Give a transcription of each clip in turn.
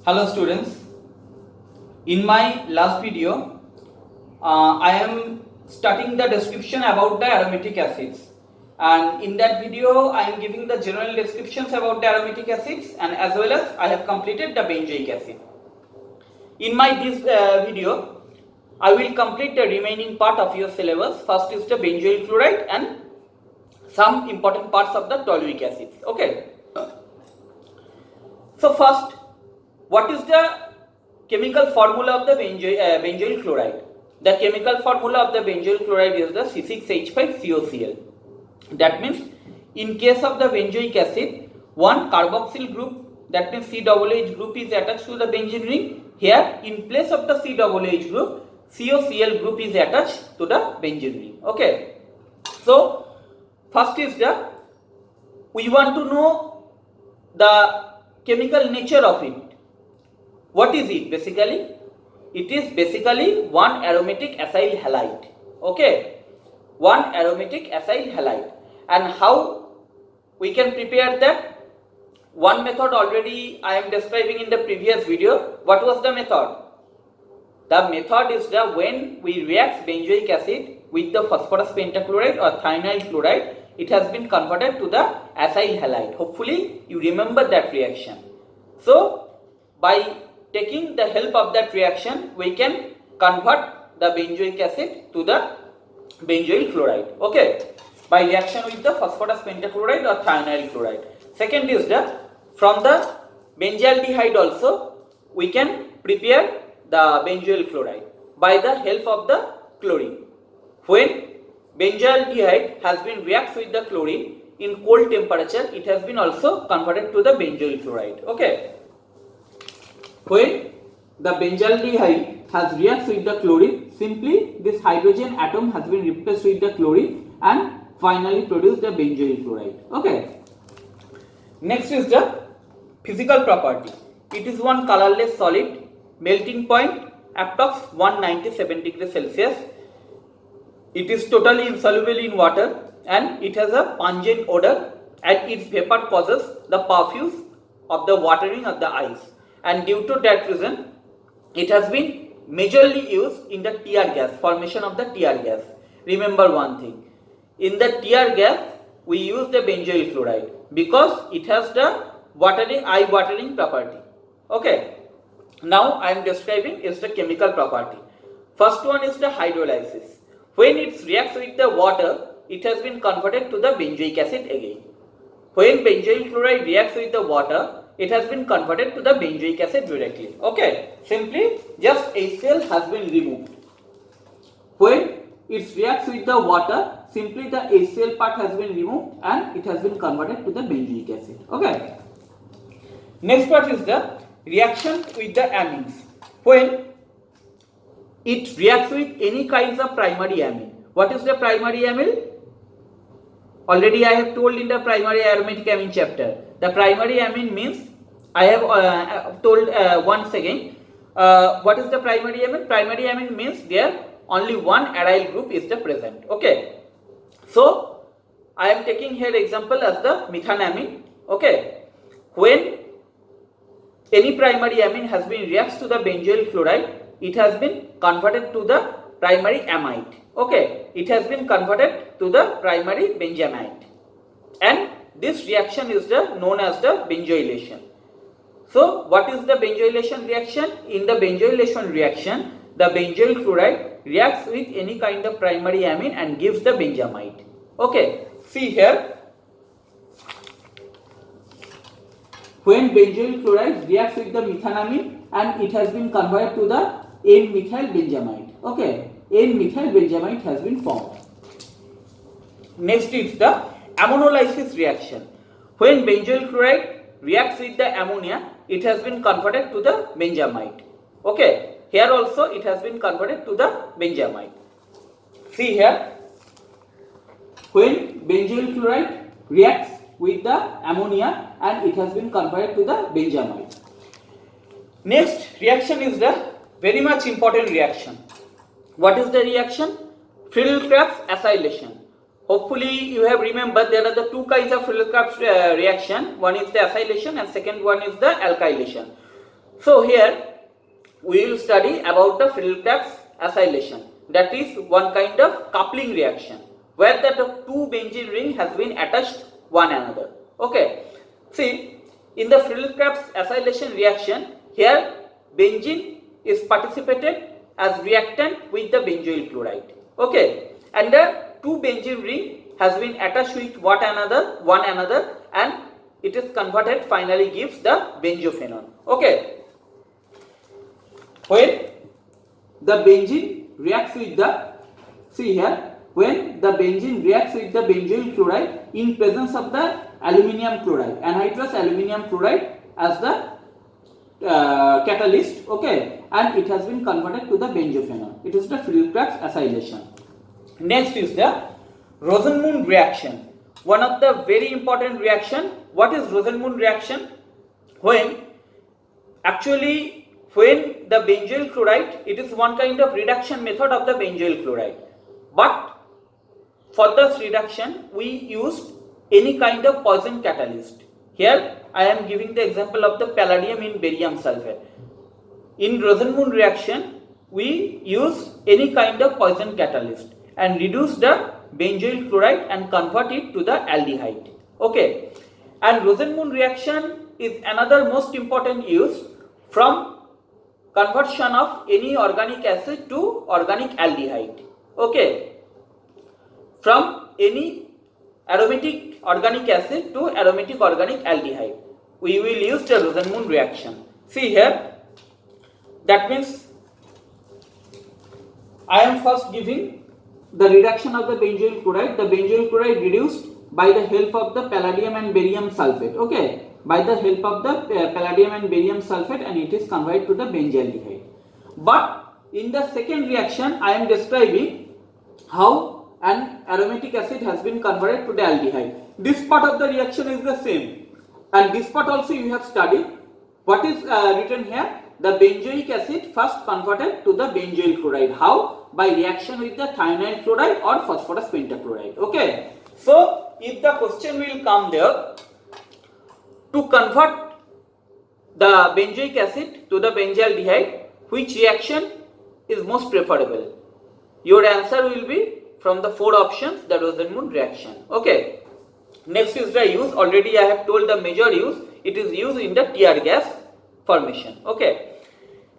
Hello students, in my last video I am starting the description about the aromatic acids, and in that video I am giving the general descriptions about the aromatic acids, and as well as I have completed the benzoic acid. In my this video I will complete the remaining part of your syllabus. First is the benzoyl chloride and some important parts of the toluic acids. Okay, so first, what is the chemical formula of the benzoyl chloride? The chemical formula of the benzoyl chloride is the C6H5COCl. That means in case of the benzoic acid, one carboxyl group, that means COOH group, is attached to the benzene ring. Here in place of the COOH group, COCl group is attached to the benzene ring. Okay. So first is we want to know the chemical nature of it. What is it basically? It is basically one aromatic acyl halide. Okay, one aromatic acyl halide. And how we can prepare that? One method already I am describing in the previous video. What was the method? The method is when we react benzoic acid with the phosphorus pentachloride or thionyl chloride, it has been converted to the acyl halide. Hopefully you remember that reaction. So by taking the help of that reaction, we can convert the benzoic acid to the benzoyl chloride. Okay, by reaction with the phosphorus pentachloride or thionyl chloride. Second is from the benzaldehyde also we can prepare the benzoyl chloride by the help of the chlorine. When benzaldehyde has been reacts with the chlorine in cold temperature, it has been also converted to the benzoyl chloride. Okay. When the benzaldehyde has reacts with the chlorine, simply this hydrogen atom has been replaced with the chlorine and finally produce the benzoyl chloride. Okay. Next is the physical property. It is one colorless solid, melting point approx 197 degrees Celsius. It is totally insoluble in water and it has a pungent odor, and its vapor causes the perfuse of the watering of the eyes. And due to that reason, it has been majorly used in the tear gas, formation of the tear gas. Remember one thing, in the tear gas we use the benzoyl chloride because it has the eye watering property. Okay, now I am describing is the chemical property. First one is the hydrolysis. When it reacts with the water, it has been converted to the benzoic acid again. When benzoyl chloride reacts with the water, it has been converted to the benzoic acid directly. Okay, simply just HCl has been removed. When it reacts with the water, simply the HCl part has been removed and it has been converted to the benzoic acid. Okay. Next part is the reaction with the amines. When it reacts with any kinds of primary amine. What is the primary amine? Already I have told in the primary aromatic amine chapter. The primary amine means, I have told once again, what is the primary amine? Primary amine means there only one aryl group is the present. Okay. So I am taking here example as the methanamine. Okay. When any primary amine has been reacts to the benzoyl chloride, it has been converted to the primary amide. Okay, it has been converted to the primary benzamide, and this reaction is known as the benzoylation. So what is the benzoylation reaction? In the benzoylation reaction, the benzoyl chloride reacts with any kind of primary amine and gives the benzamide. Okay, see here. When benzoyl chloride reacts with the methanamine and it has been converted to the N-methyl benzamide. Okay, N-methyl benzamide has been formed. Next is the ammonolysis reaction. When benzoyl chloride reacts with the ammonia, it has been converted to the benzamide. Okay, here also it has been converted to the benzamide. See here, when benzoyl chloride reacts with the ammonia and it has been converted to the benzamide. Next reaction is the very much important reaction. What is the reaction? Friedel-Crafts acylation. Hopefully you have remembered there are the two kinds of Friedel-Crafts reaction. One is the acylation and second one is the alkylation. So here we will study about the Friedel-Crafts acylation. That is one kind of coupling reaction where the two benzene ring has been attached one another. Okay. See, in the Friedel-Crafts acylation reaction, here benzene is participated as reactant with the benzoyl chloride. Okay, and the two benzene ring has been attached with one another, and it is converted, finally gives the benzophenone. Okay. When the benzene reacts with the, see here, when the benzene reacts with the benzoyl chloride in presence of the aluminium chloride, anhydrous aluminium chloride as the catalyst, okay, and it has been converted to the benzophenone. It is the Friedel-Crafts acylation. Next is the Rosenmund reaction. One of the very important reaction. What is Rosenmund reaction? When the benzoyl chloride, it is one kind of reduction method of the benzoyl chloride, but for this reduction we used any kind of poison catalyst. Here I am giving the example of the palladium in barium sulfate. In Rosenmund reaction we use any kind of poison catalyst and reduce the benzoyl chloride and convert it to the aldehyde. Okay, and Rosenmund reaction is another most important use from conversion of any organic acid to organic aldehyde. Okay, from any aromatic organic acid to aromatic organic aldehyde, we will use the Rosenmund reaction. See here, that means I am first giving the reduction of the benzoyl chloride. The benzoyl chloride reduced by the help of the palladium and barium sulfate. Okay, by the help of the palladium and barium sulfate, and it is converted to the benzaldehyde. But in the second reaction I am describing how an aromatic acid has been converted to the aldehyde. This part of the reaction is the same, and this part also you have studied. What is written here? The benzoic acid first converted to the benzoyl chloride. How? By reaction with the thionyl chloride or phosphorus pentachloride. Okay. So if the question will come there, to convert the benzoic acid to the benzaldehyde, which reaction is most preferable? Your answer will be from the four options, the Rosenmund reaction. Okay. Next is the use. Already I have told the major use. It is used in the tear gas formation. Okay.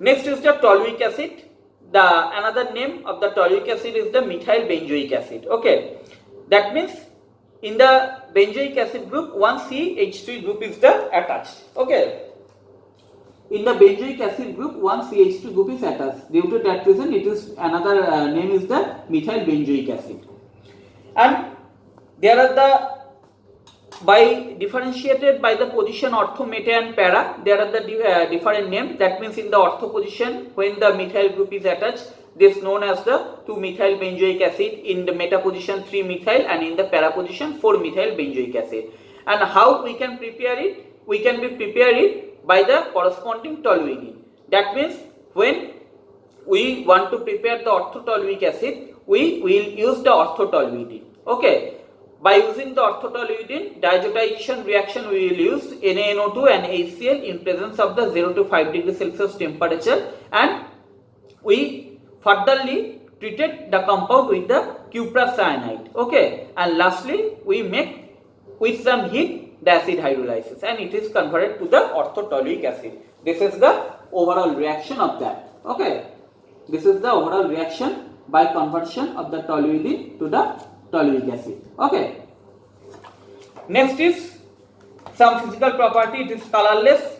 Next is the toluic acid. The another name of the toluic acid is the methyl benzoic acid. Okay. That means in the benzoic acid group, one CH3 group is the attached. Okay. In the benzoic acid group, one CH2 group is attached. Due to that reason, it is another name is the methyl benzoic acid. And there are the, by differentiated by the position ortho, meta and para, there are the different names. That means in the ortho position, when the methyl group is attached, this is known as the 2-methyl benzoic acid. In the meta position 3-methyl, and in the para position 4-methyl benzoic acid. And how we can prepare it? We can prepare it by the corresponding toluidine. That means when we want to prepare the orthotoluic acid, we will use the orthotoluidine. Okay. By using the orthotoluidine, diazotization reaction we will use NaNO2 and HCl in presence of the 0 to 5 degree Celsius temperature, and we furtherly treated the compound with the cuprous cyanide. Okay, and lastly we make with some heat the acid hydrolysis, and it is converted to the orthotoluic acid. This is the overall reaction of that. Okay, this is the overall reaction by conversion of the toluidine to the toluic acid. Okay. Next is some physical property. It is colorless.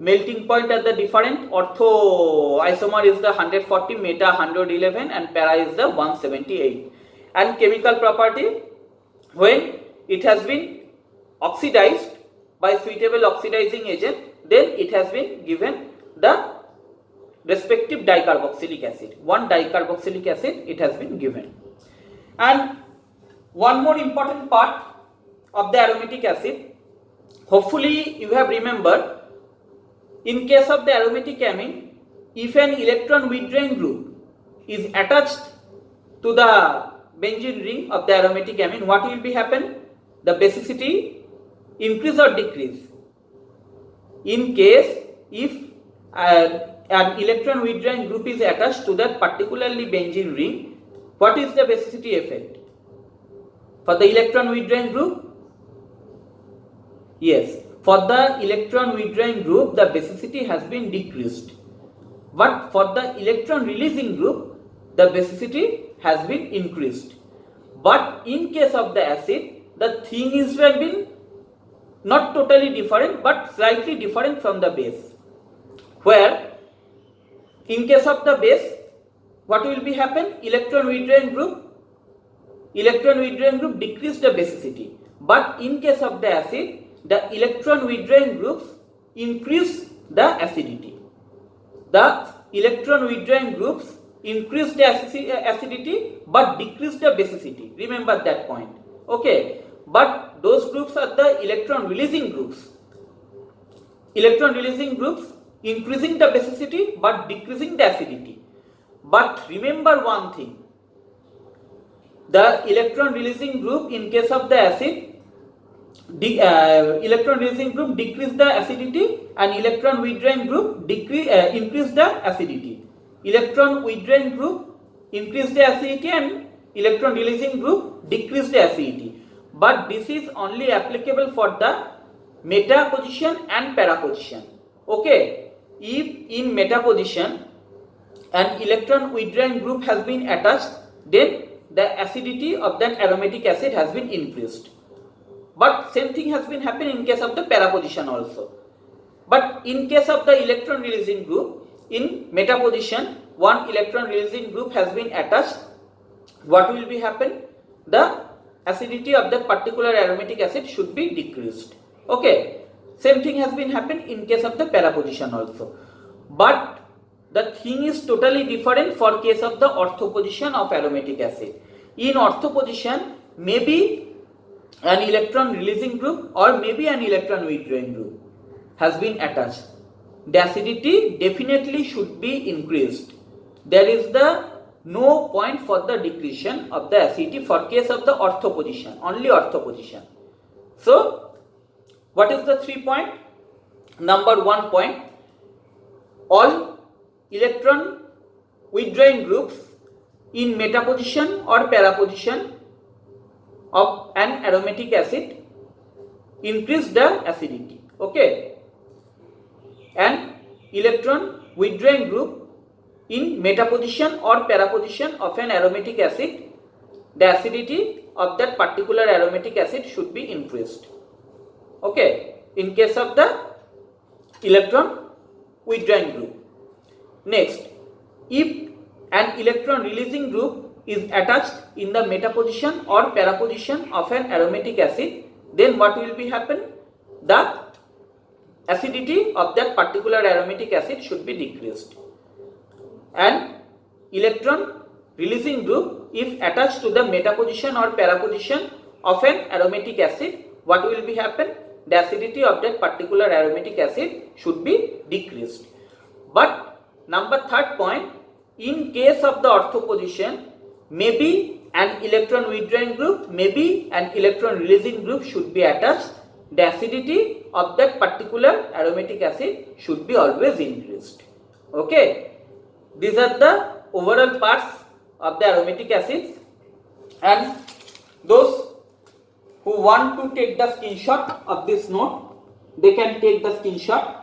Melting point at the different ortho isomer is the 140, meta 111, and para is the 178. And chemical property, when it has been oxidized by suitable oxidizing agent, then it has been given the respective dicarboxylic acid. One dicarboxylic acid it has been given. And one more important part of the aromatic acid, hopefully you have remembered, in case of the aromatic amine, if an electron withdrawing group is attached to the benzene ring of the aromatic amine, what will be happen? The basicity increase or decrease. In case if an electron withdrawing group is attached to that particularly benzene ring, what is the basicity effect? For the electron withdrawing group? Yes, for the electron withdrawing group, the basicity has been decreased. But for the electron releasing group, the basicity has been increased. But in case of the acid, the thing is been not totally different but slightly different from the base. Where in case of the base, what will be happen? Electron withdrawing group decrease the basicity. But in case of the acid, the electron withdrawing groups increase the acidity. The electron withdrawing groups increase the acidity but decrease the basicity. Remember that point. Okay. But those groups are the electron releasing groups. Electron releasing groups increasing the basicity but decreasing the acidity. But remember one thing. The electron releasing group in case of the acid, electron releasing group decrease the acidity and electron withdrawing group increase the acidity. Electron withdrawing group increase the acidity and electron releasing group decrease the acidity. But this is only applicable for the meta position and para position. Okay, if in meta position an electron withdrawing group has been attached, then the acidity of that aromatic acid has been increased. But same thing has been happening in case of the para position also. But in case of the electron releasing group, in meta position, one electron releasing group has been attached. What will be happen? The acidity of that particular aromatic acid should be decreased. Okay, same thing has been happened in case of the para position also. But the thing is totally different for case of the ortho position of aromatic acid. In ortho position, maybe an electron releasing group or maybe an electron withdrawing group has been attached. The acidity definitely should be increased. There is no point for the decretion of the acidity for case of the ortho position, only ortho position. So, what is the 3 point? Number 1 point, all electron withdrawing groups in meta position or para position of an aromatic acid increase the acidity. Okay, and electron withdrawing group in meta position or para position of an aromatic acid, the acidity of that particular aromatic acid should be increased. Okay, in case of the electron withdrawing group. Next, if an electron releasing group is attached in the meta position or para position of an aromatic acid, then what will be happen? The acidity of that particular aromatic acid should be decreased. And electron releasing group, if attached to the meta position or para position of an aromatic acid, what will be happen? The acidity of that particular aromatic acid should be decreased. But number 3rd point, in case of the ortho position, maybe an electron withdrawing group, maybe an electron releasing group should be attached. The acidity of that particular aromatic acid should be always increased. Okay. These are the overall parts of the aromatic acids, and those who want to take the screenshot of this note, they can take the screenshot.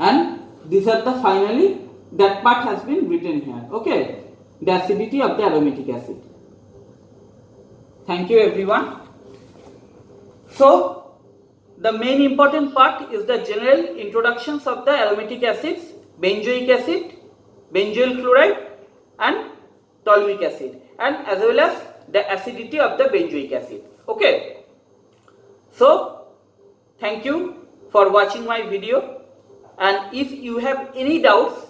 And these are the finally that part has been written here. Okay, the acidity of the aromatic acid. Thank you everyone. So the main important part is the general introductions of the aromatic acids, benzoic acid, benzoyl chloride and toluic acid, and as well as the acidity of the benzoic acid. Okay. So thank you for watching my video, and if you have any doubts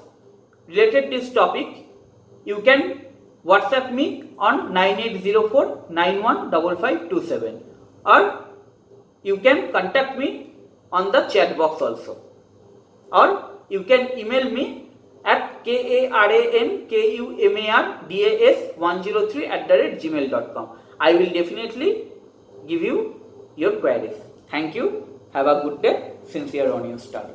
related this topic, you can WhatsApp me on 9804 915527, or you can contact me on the chat box also, or you can email me at karankumardas103@gmail.com. I will definitely give you your queries. Thank you. Have a good day. Sincere Onion Star.